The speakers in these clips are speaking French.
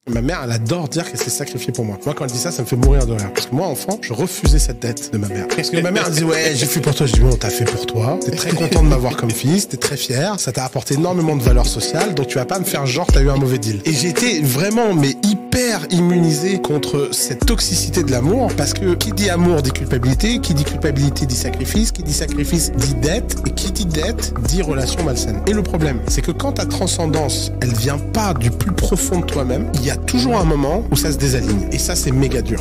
Ma mère, elle adore dire qu'elle s'est sacrifiée pour moi. Moi, quand elle dit ça, ça me fait mourir de rire. Parce que moi, enfant, je refusais cette dette de ma mère. Parce que ma mère, elle dit, ouais, j'ai fait pour toi. Je dis, bon, t'as fait pour toi. T'es très content de m'avoir comme fils. T'es très fier. Ça t'a apporté énormément de valeur sociale. Donc, tu vas pas me faire genre, t'as eu un mauvais deal. Et j'ai été vraiment, mais hyper immunisé contre cette toxicité de l'amour. Parce que qui dit amour dit culpabilité. Qui dit culpabilité dit sacrifice. Qui dit sacrifice dit dette. Et qui dit dette dit relation malsaine. Et le problème, c'est que quand ta transcendance, elle vient pas du plus profond de toi-même, il y a toujours un moment où ça se désaligne. Et ça, c'est méga dur.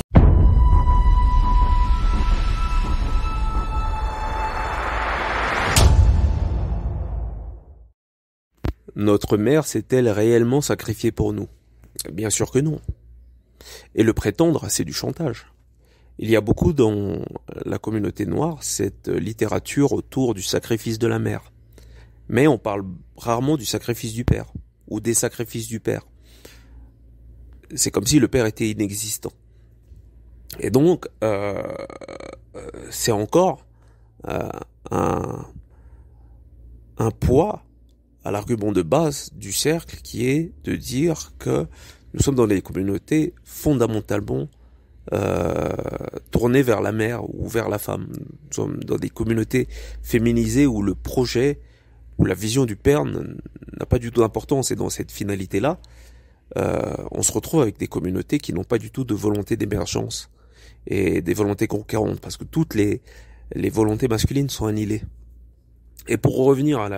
Notre mère s'est-elle réellement sacrifiée pour nous? Bien sûr que non. Et le prétendre, c'est du chantage. Il y a beaucoup dans la communauté noire cette littérature autour du sacrifice de la mère. Mais on parle rarement du sacrifice du père, ou des sacrifices du père. C'est comme si le père était inexistant. Et donc, c'est encore un poids à l'argument de base du cercle qui est de dire que nous sommes dans des communautés fondamentalement tournées vers la mère ou vers la femme. Nous sommes dans des communautés féminisées où le projet ou la vision du père n'a pas du tout d'importance. Et dans cette finalité-là, on se retrouve avec des communautés qui n'ont pas du tout de volonté d'émergence et des volontés conquérantes, parce que toutes les volontés masculines sont annihilées. Et pour revenir à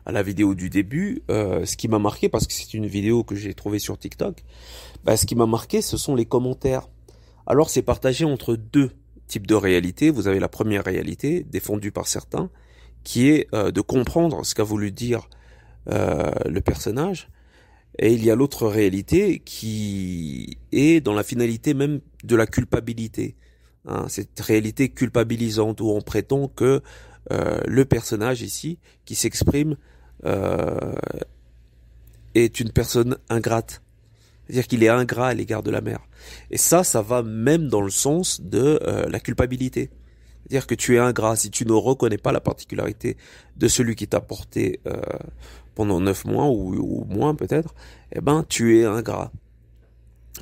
la vidéo du début, ce qui m'a marqué, parce que c'est une vidéo que j'ai trouvée sur TikTok, ce qui m'a marqué, ce sont les commentaires. Alors c'est partagé entre deux types de réalités. Vous avez la première réalité, défendue par certains, qui est de comprendre ce qu'a voulu dire le personnage. Et il y a l'autre réalité qui est dans la finalité même de la culpabilité. Cette réalité culpabilisante où on prétend que le personnage ici, qui s'exprime, est une personne ingrate. C'est-à-dire qu'il est ingrat à l'égard de la mère. Et ça va même dans le sens de la culpabilité. C'est-à-dire que tu es ingrat si tu ne reconnais pas la particularité de celui qui t'a porté pendant 9 mois ou moins peut-être, tu es ingrat.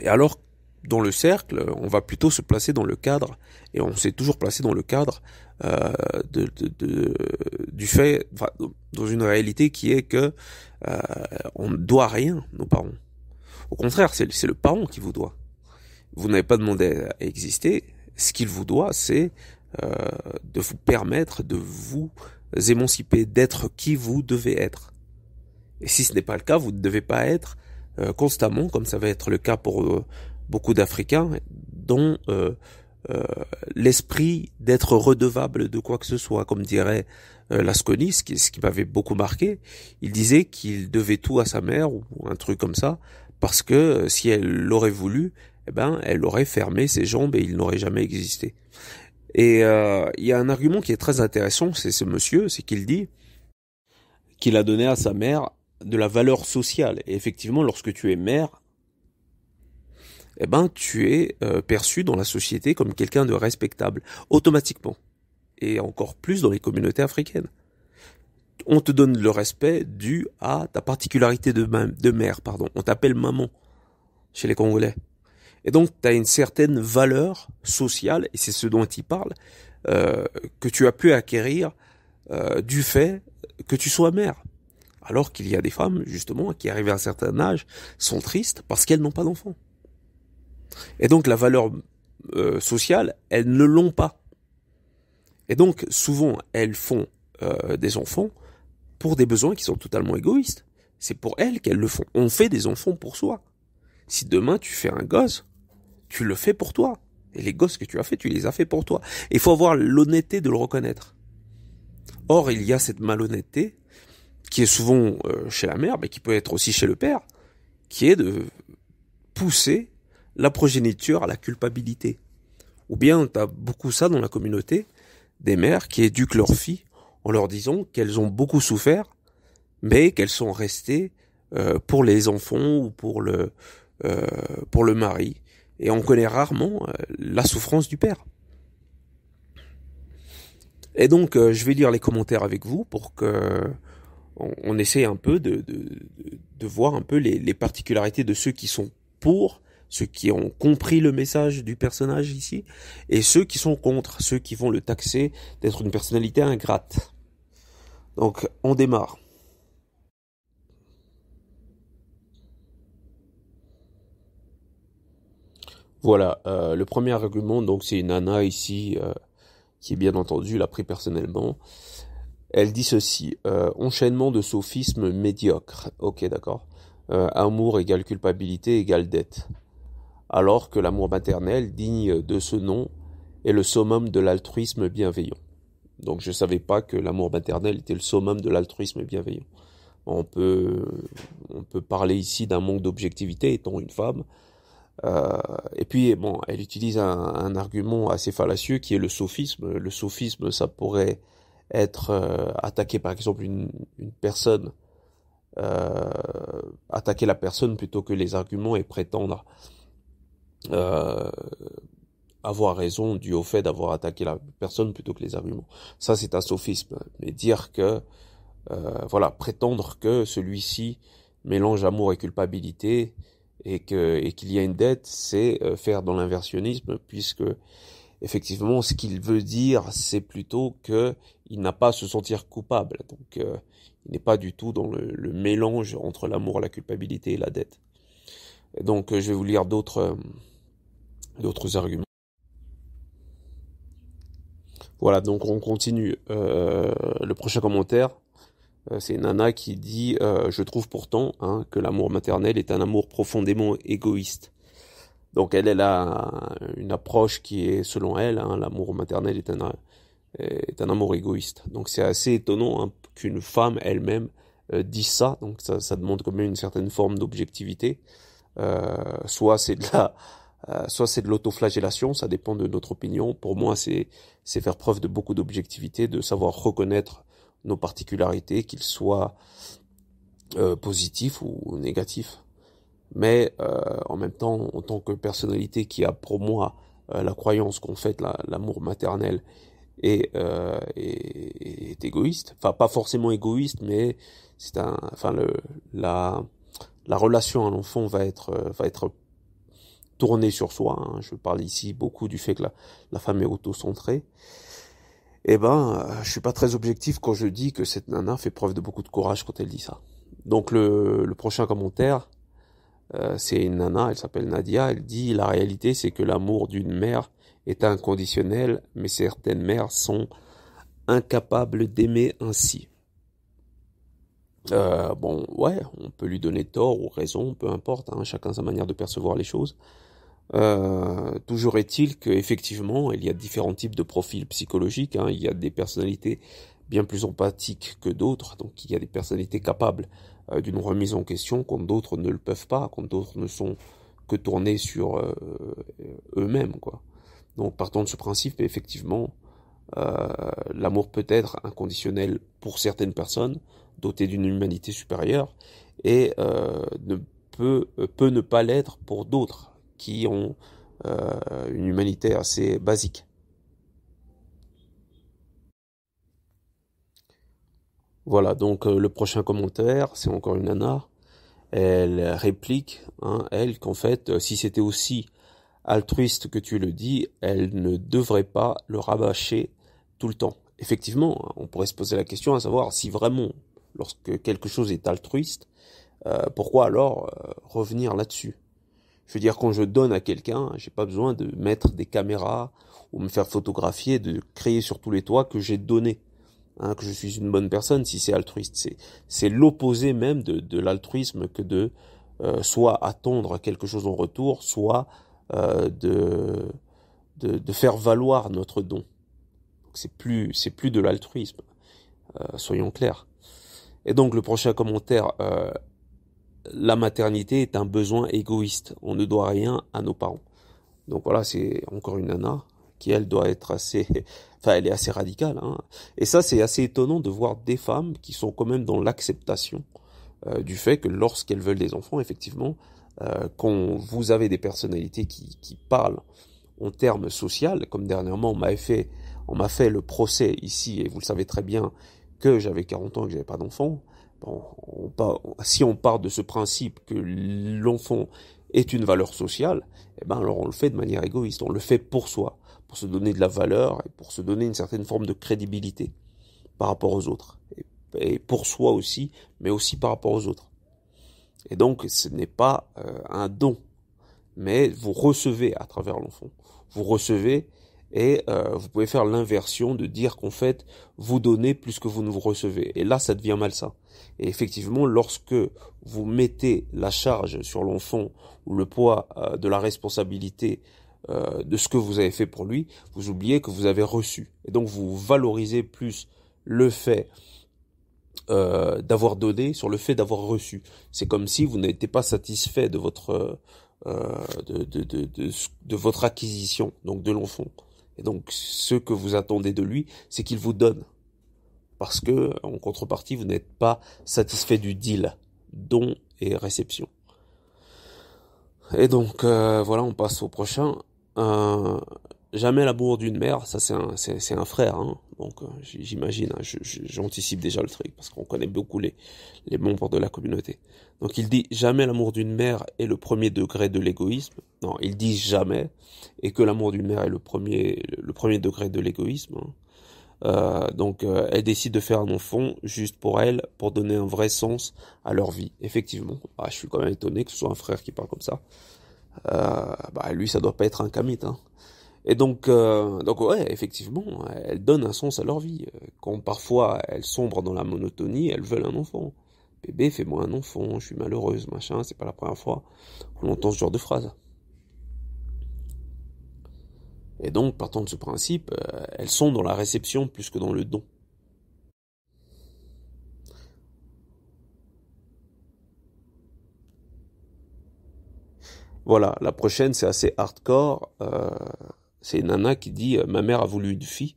Et alors, dans le cercle, on va plutôt se placer dans le cadre, et on s'est toujours placé dans le cadre du fait, dans une réalité qui est que on ne doit rien, nos parents. Au contraire, c'est le parent qui vous doit. Vous n'avez pas demandé à exister. Ce qu'il vous doit, c'est de vous permettre de vous émanciper, d'être qui vous devez être. Et si ce n'est pas le cas, vous ne devez pas être constamment, comme ça va être le cas pour beaucoup d'Africains, dont l'esprit d'être redevable de quoi que ce soit, comme dirait Lasconi, ce qui m'avait beaucoup marqué. Il disait qu'il devait tout à sa mère, ou un truc comme ça, parce que si elle l'aurait voulu, elle aurait fermé ses jambes et il n'aurait jamais existé. Et il y a un argument qui est très intéressant, c'est ce monsieur, c'est qu'il dit qu'il a donné à sa mère de la valeur sociale. Et effectivement, lorsque tu es mère, tu es perçu dans la société comme quelqu'un de respectable, automatiquement. Et encore plus dans les communautés africaines. On te donne le respect dû à ta particularité de mère, pardon. On t'appelle maman chez les Congolais. Et donc, tu as une certaine valeur sociale, et c'est ce dont il parle, que tu as pu acquérir du fait que tu sois mère. Alors qu'il y a des femmes, justement, qui arrivent à un certain âge, sont tristes parce qu'elles n'ont pas d'enfants. Et donc, la valeur sociale, elles ne l'ont pas. Et donc, souvent, elles font des enfants pour des besoins qui sont totalement égoïstes. C'est pour elles qu'elles le font. On fait des enfants pour soi. Si demain, tu fais un gosse, tu le fais pour toi. Et les gosses que tu as fait, tu les as fait pour toi. Et il faut avoir l'honnêteté de le reconnaître. Or, il y a cette malhonnêteté qui est souvent chez la mère, mais qui peut être aussi chez le père, qui est de pousser la progéniture à la culpabilité. Ou bien, tu as beaucoup ça dans la communauté, des mères qui éduquent leurs filles en leur disant qu'elles ont beaucoup souffert, mais qu'elles sont restées pour les enfants ou pour le mari. Et on connaît rarement la souffrance du père. Et donc, je vais lire les commentaires avec vous pour que on essaie un peu de voir un peu les particularités de ceux qui sont pour, ceux qui ont compris le message du personnage ici, et ceux qui sont contre, ceux qui vont le taxer d'être une personnalité ingrate. Donc, on démarre. Voilà, le premier argument, donc c'est une nana ici, qui est bien entendu l'a pris personnellement. Elle dit ceci, enchaînement de sophismes médiocres. Ok, d'accord. Amour égale culpabilité égale dette. Alors que l'amour maternel, digne de ce nom, est le summum de l'altruisme bienveillant. Donc je savais pas que l'amour maternel était le summum de l'altruisme bienveillant. On peut parler ici d'un manque d'objectivité étant une femme. Et puis bon, elle utilise un argument assez fallacieux qui est le sophisme. Le sophisme, ça pourrait être attaquer par exemple une personne, attaquer la personne plutôt que les arguments et prétendre avoir raison dû au fait d'avoir attaqué la personne plutôt que les arguments. Ça, c'est un sophisme. Mais dire que, voilà, prétendre que celui-ci mélange amour et culpabilité et qu'il y a une dette, c'est faire dans l'inversionnisme, puisque effectivement, ce qu'il veut dire, c'est plutôt que il n'a pas à se sentir coupable. Donc, il n'est pas du tout dans le mélange entre l'amour, la culpabilité et la dette. Et donc, je vais vous lire d'autres arguments. Voilà, donc on continue. Le prochain commentaire, c'est Nana qui dit je trouve pourtant que l'amour maternel est un amour profondément égoïste. Donc elle a une approche qui est, selon elle, l'amour maternel est un amour égoïste. Donc c'est assez étonnant qu'une femme elle-même dise ça. Donc ça demande quand même une certaine forme d'objectivité. Soit c'est de l'autoflagellation, ça dépend de notre opinion. Pour moi, c'est faire preuve de beaucoup d'objectivité, de savoir reconnaître nos particularités, qu'ils soient positifs ou négatifs. Mais en même temps, en tant que personnalité qui a pour moi la croyance qu'en fait l'amour maternel est égoïste, enfin pas forcément égoïste, mais c'est la relation à l'enfant va être tournée sur soi. Je parle ici beaucoup du fait que la femme est auto-centrée. Eh ben, je suis pas très objectif quand je dis que cette nana fait preuve de beaucoup de courage quand elle dit ça. Donc le prochain commentaire, c'est une nana, elle s'appelle Nadia, elle dit la réalité c'est que l'amour d'une mère est inconditionnel, mais certaines mères sont incapables d'aimer ainsi. Bon, ouais, on peut lui donner tort ou raison, peu importe, chacun sa manière de percevoir les choses. Toujours est-il qu'effectivement, il y a différents types de profils psychologiques. Il y a des personnalités bien plus empathiques que d'autres. Donc, il y a des personnalités capables d'une remise en question, quand d'autres ne le peuvent pas, quand d'autres ne sont que tournés sur eux-mêmes, quoi. Donc, partant de ce principe, effectivement, l'amour peut être inconditionnel pour certaines personnes, dotées d'une humanité supérieure, et peut ne pas l'être pour d'autres, qui ont une humanité assez basique. Voilà, donc le prochain commentaire, c'est encore une nana. Elle réplique, elle, qu'en fait, si c'était aussi altruiste que tu le dis, elle ne devrait pas le rabâcher tout le temps. Effectivement, on pourrait se poser la question à savoir si vraiment, lorsque quelque chose est altruiste, pourquoi alors revenir là-dessus ? Je veux dire, quand je donne à quelqu'un, j'ai pas besoin de mettre des caméras ou me faire photographier, de crier sur tous les toits que j'ai donné, que je suis une bonne personne si c'est altruiste. C'est l'opposé même de l'altruisme que de soit attendre quelque chose en retour, soit de faire valoir notre don. C'est plus de l'altruisme, soyons clairs. Et donc le prochain commentaire, la maternité est un besoin égoïste. On ne doit rien à nos parents. Donc voilà, c'est encore une nana qui, elle, doit être assez... Enfin, elle est assez radicale. Et ça, c'est assez étonnant de voir des femmes qui sont quand même dans l'acceptation du fait que lorsqu'elles veulent des enfants, effectivement, quand vous avez des personnalités qui parlent en termes sociaux, comme dernièrement on m'a fait le procès ici, et vous le savez très bien, que j'avais 40 ans et que j'avais pas d'enfant. Bon, si on part de ce principe que l'enfant est une valeur sociale, eh ben alors on le fait de manière égoïste, on le fait pour soi, pour se donner de la valeur et pour se donner une certaine forme de crédibilité par rapport aux autres. Et pour soi aussi, mais aussi par rapport aux autres. Et donc ce n'est pas un don, mais vous recevez à travers l'enfant. Vous recevez et vous pouvez faire l'inversion de dire qu'en fait, vous donnez plus que vous ne vous recevez. Et là, ça devient malsain. Et effectivement, lorsque vous mettez la charge sur l'enfant ou le poids de la responsabilité de ce que vous avez fait pour lui, vous oubliez que vous avez reçu. Et donc, vous valorisez plus le fait d'avoir donné sur le fait d'avoir reçu. C'est comme si vous n'étiez pas satisfait de votre de votre acquisition, donc de l'enfant. Et donc, ce que vous attendez de lui, c'est qu'il vous donne. Parce que, en contrepartie, vous n'êtes pas satisfait du deal, don et réception. Et donc, voilà, on passe au prochain. Jamais l'amour d'une mère, ça c'est un frère, hein. Donc j'imagine, hein, j'anticipe déjà le truc, parce qu'on connaît beaucoup les membres de la communauté. Donc il dit jamais l'amour d'une mère est le premier degré de l'égoïsme. Non, il dit jamais, et que l'amour d'une mère est le premier degré de l'égoïsme. Hein. Donc elle décide de faire un enfant juste pour elle, pour donner un vrai sens à leur vie. Effectivement, je suis quand même étonné que ce soit un frère qui parle comme ça. Lui, ça doit pas être un kamite, hein. Et donc ouais, effectivement, elles donnent un sens à leur vie. Quand parfois elles sombrent dans la monotonie, elles veulent un enfant. Bébé, fais-moi un enfant, je suis malheureuse, machin, c'est pas la première fois qu'on entend ce genre de phrase. Et donc, partant de ce principe, elles sont dans la réception plus que dans le don. Voilà, la prochaine, c'est assez hardcore. C'est une nana qui dit « Ma mère a voulu une fille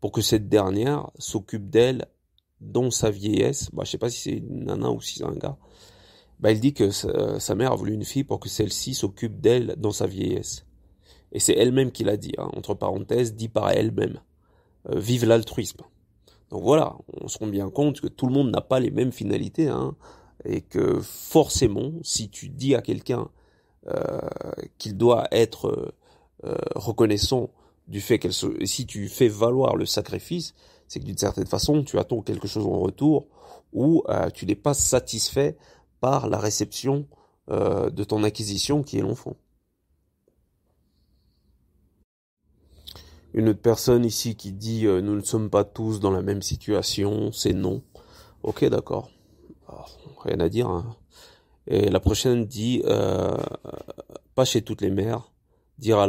pour que cette dernière s'occupe d'elle dans sa vieillesse. » Je sais pas si c'est une nana ou si c'est un gars. Il dit que sa mère a voulu une fille pour que celle-ci s'occupe d'elle dans sa vieillesse. Et c'est elle-même qui l'a dit, hein, entre parenthèses, dit par elle-même. Vive l'altruisme. Donc voilà, on se rend bien compte que tout le monde n'a pas les mêmes finalités, hein, et que forcément, si tu dis à quelqu'un qu'il doit être reconnaissant du fait si tu fais valoir le sacrifice, c'est que d'une certaine façon, tu attends quelque chose en retour ou tu n'es pas satisfait par la réception de ton acquisition qui est l'enfant. Une autre personne ici qui dit nous ne sommes pas tous dans la même situation, c'est non. Ok, d'accord. Rien à dire, hein. Et la prochaine dit pas chez toutes les mères, dire à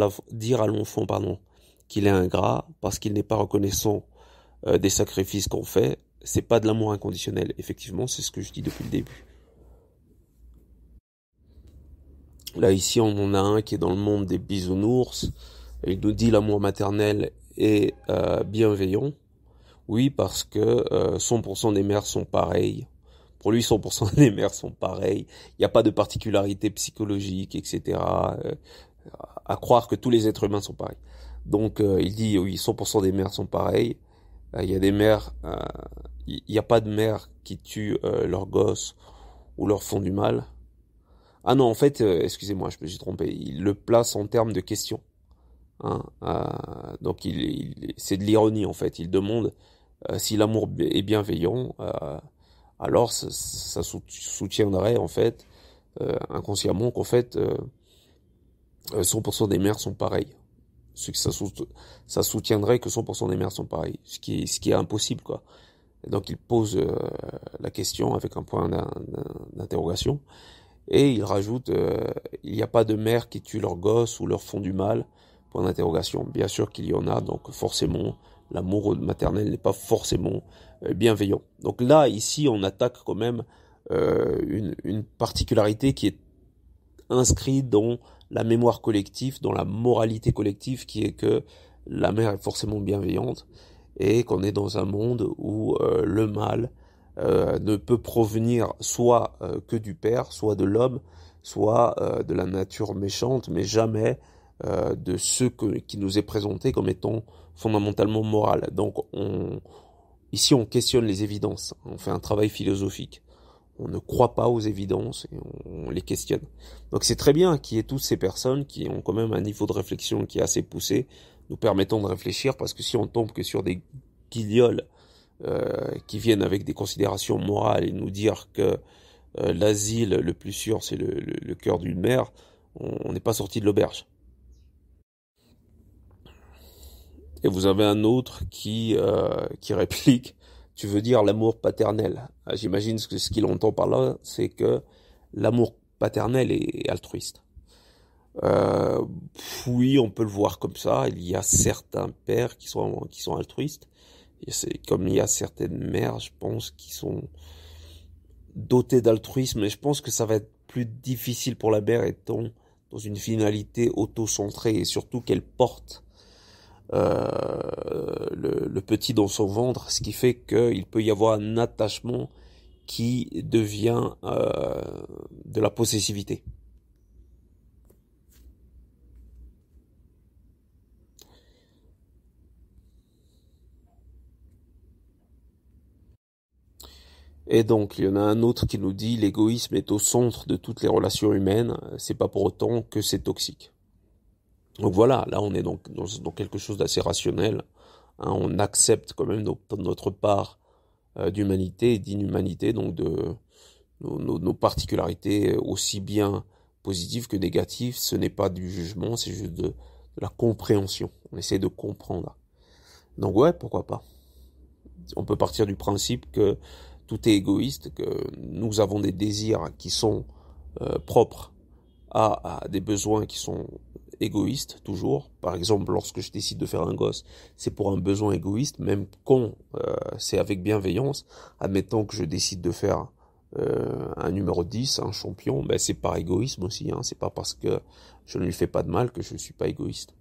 l'enfant qu'il est ingrat parce qu'il n'est pas reconnaissant des sacrifices qu'on fait, c'est pas de l'amour inconditionnel. Effectivement, c'est ce que je dis depuis le début. Là ici on en a un qui est dans le monde des bisounours. Il nous dit l'amour maternel est bienveillant. Oui, parce que 100% des mères sont pareilles. Pour lui, 100% des mères sont pareilles. Il n'y a pas de particularité psychologique, etc. À croire que tous les êtres humains sont pareils. Donc, il dit, oui, 100% des mères sont pareilles. Il y a des mères, il n'y a pas de mères qui tuent leurs gosses ou leur font du mal. Ah non, en fait, excusez-moi, je me suis trompé. Il le place en termes de question. Hein, donc, c'est de l'ironie, en fait. Il demande si l'amour est bienveillant, alors ça soutiendrait en fait inconsciemment qu'en fait 100% des mères sont pareilles. Ça soutiendrait que 100% des mères sont pareilles, ce qui est impossible, quoi. Et donc il pose la question avec un point d'interrogation et il rajoute il n'y a pas de mères qui tuent leurs gosses ou leur font du mal, point d'interrogation. Bien sûr qu'il y en a, donc forcément l'amour maternel n'est pas forcément bienveillant. Donc là, ici, on attaque quand même une particularité qui est inscrite dans la mémoire collective, dans la moralité collective, qui est que la mère est forcément bienveillante et qu'on est dans un monde où le mal ne peut provenir soit que du père, soit de l'homme, soit de la nature méchante, mais jamais de ce qui nous est présenté comme étant fondamentalement moral. Donc ici on questionne les évidences, on fait un travail philosophique, on ne croit pas aux évidences et on les questionne. Donc c'est très bien qu'il y ait toutes ces personnes qui ont quand même un niveau de réflexion qui est assez poussé, nous permettant de réfléchir, parce que si on tombe que sur des guignols qui viennent avec des considérations morales et nous dire que l'asile le plus sûr c'est le cœur d'une mère, on n'est pas sorti de l'auberge. Et vous avez un autre qui réplique: tu veux dire l'amour paternel. J'imagine que ce qu'il entend par là, c'est que l'amour paternel est altruiste. Euh, oui, on peut le voir comme ça. Il y a certains pères qui sont altruistes. Et c'est comme il y a certaines mères, je pense, qui sont dotées d'altruisme. Et je pense que ça va être plus difficile pour la mère étant dans une finalité auto-centrée, et surtout qu'elle porte le petit dans son ventre, ce qui fait qu'il peut y avoir un attachement qui devient de la possessivité. Et donc, il y en a un autre qui nous dit: l'égoïsme est au centre de toutes les relations humaines, c'est pas pour autant que c'est toxique. Donc voilà, là on est donc dans quelque chose d'assez rationnel, hein, on accepte quand même notre part d'humanité et d'inhumanité, donc de nos particularités aussi bien positives que négatives. Ce n'est pas du jugement, c'est juste de la compréhension. On essaie de comprendre. Donc ouais, pourquoi pas. On peut partir du principe que tout est égoïste, que nous avons des désirs qui sont propres à des besoins qui sont égoïstes, toujours. Par exemple, lorsque je décide de faire un gosse, c'est pour un besoin égoïste, même quand c'est avec bienveillance. Admettons que je décide de faire un numéro 10, un champion, ben c'est par égoïsme aussi, hein. C'est pas parce que je ne lui fais pas de mal que je ne suis pas égoïste.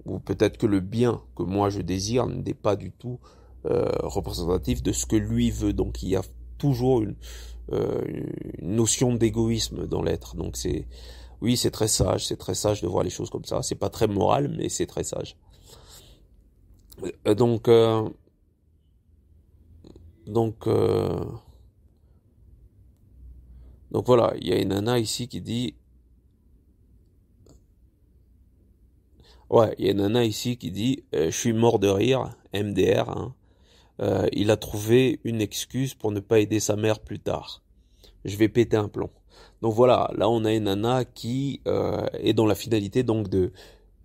Ou peut-être que le bien que moi je désire n'est pas du tout représentatif de ce que lui veut. Donc il y a toujours une notion d'égoïsme dans l'être. Donc oui, c'est très sage de voir les choses comme ça. C'est pas très moral, mais c'est très sage. Donc, donc, donc voilà, il y a une nana ici qui dit, ouais, il y a une nana ici qui dit, je suis mort de rire, MDR, hein. Il a trouvé une excuse pour ne pas aider sa mère plus tard. Je vais péter un plomb. Donc voilà, là on a une nana qui est dans la finalité donc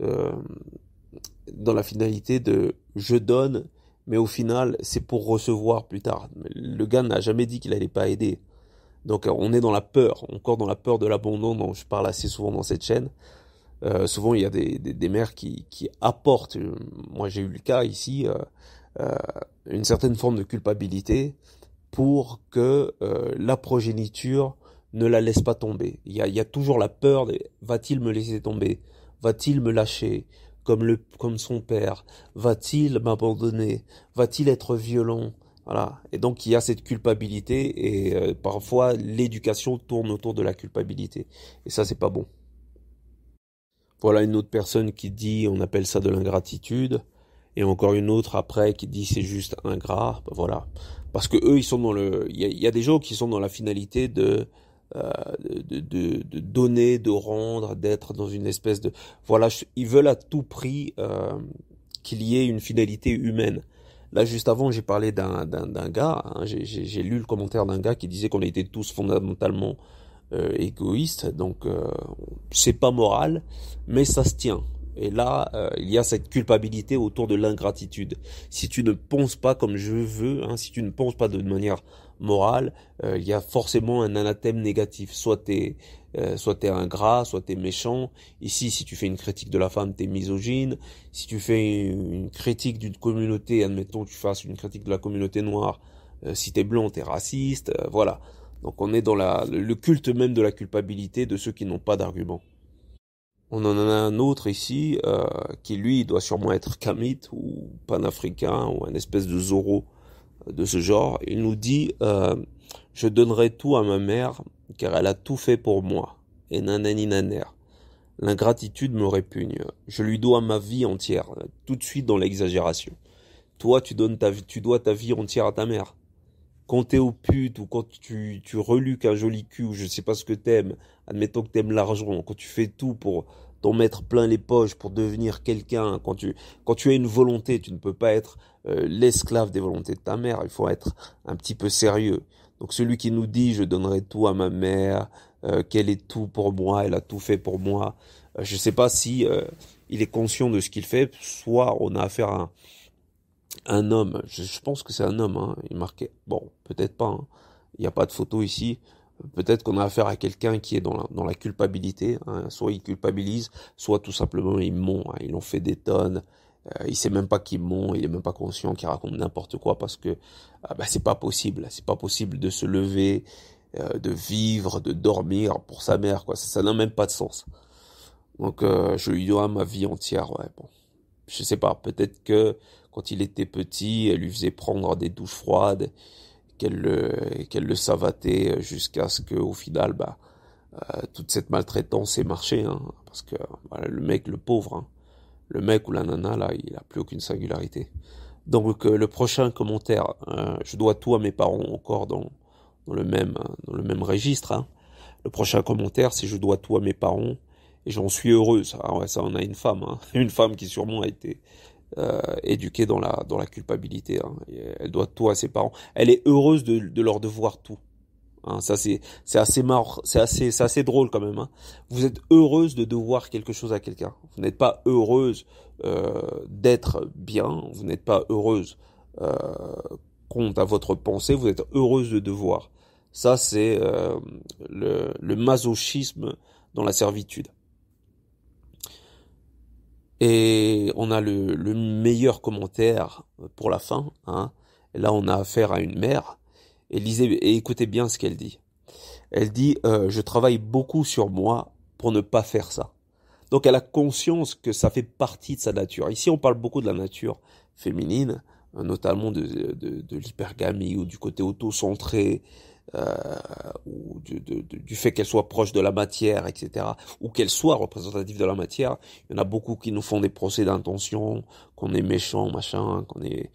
euh, de je donne, mais au final c'est pour recevoir plus tard. Le gars n'a jamais dit qu'il allait pas aider. Donc on est dans la peur, encore dans la peur de l'abandon dont je parle assez souvent dans cette chaîne. Souvent il y a des mères qui apportent, moi j'ai eu le cas ici, une certaine forme de culpabilité pour que la progéniture ne la laisse pas tomber. Il y a toujours la peur de va-t-il me laisser tomber? Va-t-il me lâcher comme son père? Va-t-il m'abandonner? Va-t-il être violent? Voilà. Et donc il y a cette culpabilité et parfois l'éducation tourne autour de la culpabilité. Et ça c'est pas bon. Voilà une autre personne qui dit on appelle ça de l'ingratitude. Et encore une autre après qui dit c'est juste ingrat. Ben voilà. Parce que eux ils sont dans il y a des gens qui sont dans la finalité de donner, de rendre, d'être dans une espèce de voilà, ils veulent à tout prix qu'il y ait une finalité humaine. Là juste avant j'ai parlé d'un gars, hein, j'ai lu le commentaire d'un gars qui disait qu'on était tous fondamentalement égoïstes, donc c'est pas moral, mais ça se tient. Et là, il y a cette culpabilité autour de l'ingratitude. Si tu ne penses pas comme je veux, hein, si tu ne penses pas de manière morale, il y a forcément un anathème négatif. Soit t'es ingrat, soit t'es méchant. Ici, si tu fais une critique de la femme, t'es misogyne. Si tu fais une critique d'une communauté, admettons que tu fasses une critique de la communauté noire, si t'es blanc, t'es raciste. Voilà. Donc on est dans le culte même de la culpabilité de ceux qui n'ont pas d'argument. On en a un autre ici qui lui doit sûrement être kamite ou panafricain ou un espèce de Zorro de ce genre. Il nous dit je donnerai tout à ma mère car elle a tout fait pour moi. Et nanani naner. L'ingratitude me répugne. Je lui dois ma vie entière, tout de suite dans l'exagération. Toi tu dois ta vie entière à ta mère. quand t'es au pute ou quand tu reluques un joli cul ou je sais pas ce que t'aimes, admettons que t'aimes l'argent, quand tu fais tout pour t'en mettre plein les poches, pour devenir quelqu'un, quand tu as une volonté, tu ne peux pas être l'esclave des volontés de ta mère, il faut être un petit peu sérieux. Donc celui qui nous dit je donnerai tout à ma mère, qu'elle est tout pour moi, elle a tout fait pour moi, je sais pas si il est conscient de ce qu'il fait, soit on a affaire à un homme, je pense que c'est un homme, hein, il marquait, bon, peut-être pas, hein, il n'y a pas de photo ici, peut-être qu'on a affaire à quelqu'un qui est dans la culpabilité, hein, soit il culpabilise, soit tout simplement il ment, hein, ils l'ont fait des tonnes, il sait même pas qu'il ment, il est même pas conscient qu'il raconte n'importe quoi parce que c'est pas possible de se lever, de vivre, de dormir pour sa mère, quoi, ça n'a même pas de sens. Donc je lui dois ma vie entière, ouais, bon. Je sais pas, peut-être que quand il était petit, elle lui faisait prendre des douches froides, qu'elle le savatait jusqu'à ce que, au final, toute cette maltraitance ait marché, hein, parce que voilà, le mec, le pauvre, hein, le mec ou la nana là, il a plus aucune singularité. Donc le prochain commentaire, je dois tout à mes parents, encore dans le même registre. Hein. Le prochain commentaire, c'est je dois tout à mes parents. Et j'en suis heureuse. Ah ouais, ça, on a une femme, hein. Une femme qui sûrement a été éduquée dans la culpabilité. Hein. Elle doit tout à ses parents. Elle est heureuse de leur devoir tout. Hein. Ça c'est assez marrant, c'est assez drôle quand même. Hein. Vous êtes heureuse de devoir quelque chose à quelqu'un. Vous n'êtes pas heureuse d'être bien. Vous n'êtes pas heureuse quant à votre pensée. Vous êtes heureuse de devoir. Ça c'est le masochisme dans la servitude. Et on a le meilleur commentaire pour la fin. Hein. Et là, on a affaire à une mère. Et lisez et écoutez bien ce qu'elle dit. Elle dit je travaille beaucoup sur moi pour ne pas faire ça. Donc elle a conscience que ça fait partie de sa nature. Ici, on parle beaucoup de la nature féminine, notamment de l'hypergamie ou du côté auto-centré, ou du fait qu'elle soit proche de la matière, etc., ou qu'elle soit représentative de la matière. Il y en a beaucoup qui nous font des procès d'intention, qu'on est méchant, machin, qu'on est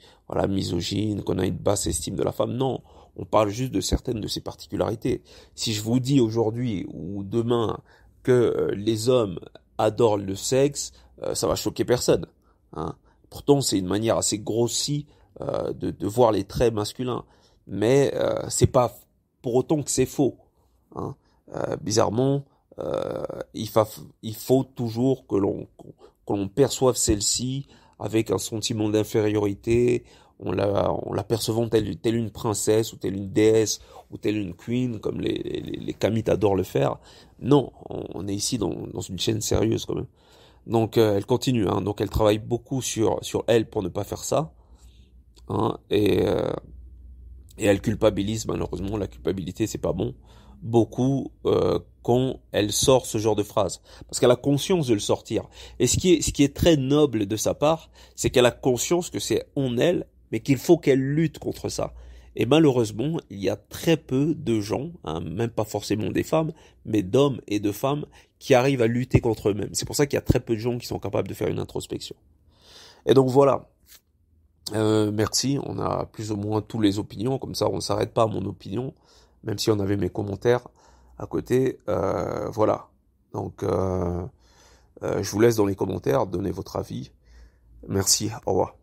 misogyne, qu'on a une basse estime de la femme. Non, on parle juste de certaines de ses particularités. Si je vous dis aujourd'hui ou demain que les hommes adorent le sexe, ça va choquer personne. Hein. Pourtant, c'est une manière assez grossie de voir les traits masculins. Mais c'est pas pour autant que c'est faux. Hein. Bizarrement, il faut toujours que l'on perçoive celle-ci avec un sentiment d'infériorité, on la percevant telle une princesse, ou telle une déesse, ou telle une queen, comme les Kamites adorent le faire. Non, on est ici dans une chaîne sérieuse quand même. Donc elle continue, hein, donc elle travaille beaucoup sur elle pour ne pas faire ça. Hein, et elle culpabilise, malheureusement, la culpabilité c'est pas bon, beaucoup quand elle sort ce genre de phrase, parce qu'elle a conscience de le sortir. Et ce qui est très noble de sa part, c'est qu'elle a conscience que c'est en elle, mais qu'il faut qu'elle lutte contre ça. Et malheureusement, il y a très peu de gens, hein, même pas forcément des femmes, mais d'hommes et de femmes qui arrivent à lutter contre eux-mêmes. C'est pour ça qu'il y a très peu de gens qui sont capables de faire une introspection. Et donc voilà. Merci, on a plus ou moins tous les opinions, comme ça on ne s'arrête pas à mon opinion, même si on avait mes commentaires à côté, voilà. Donc je vous laisse dans les commentaires, donner votre avis. Merci, au revoir.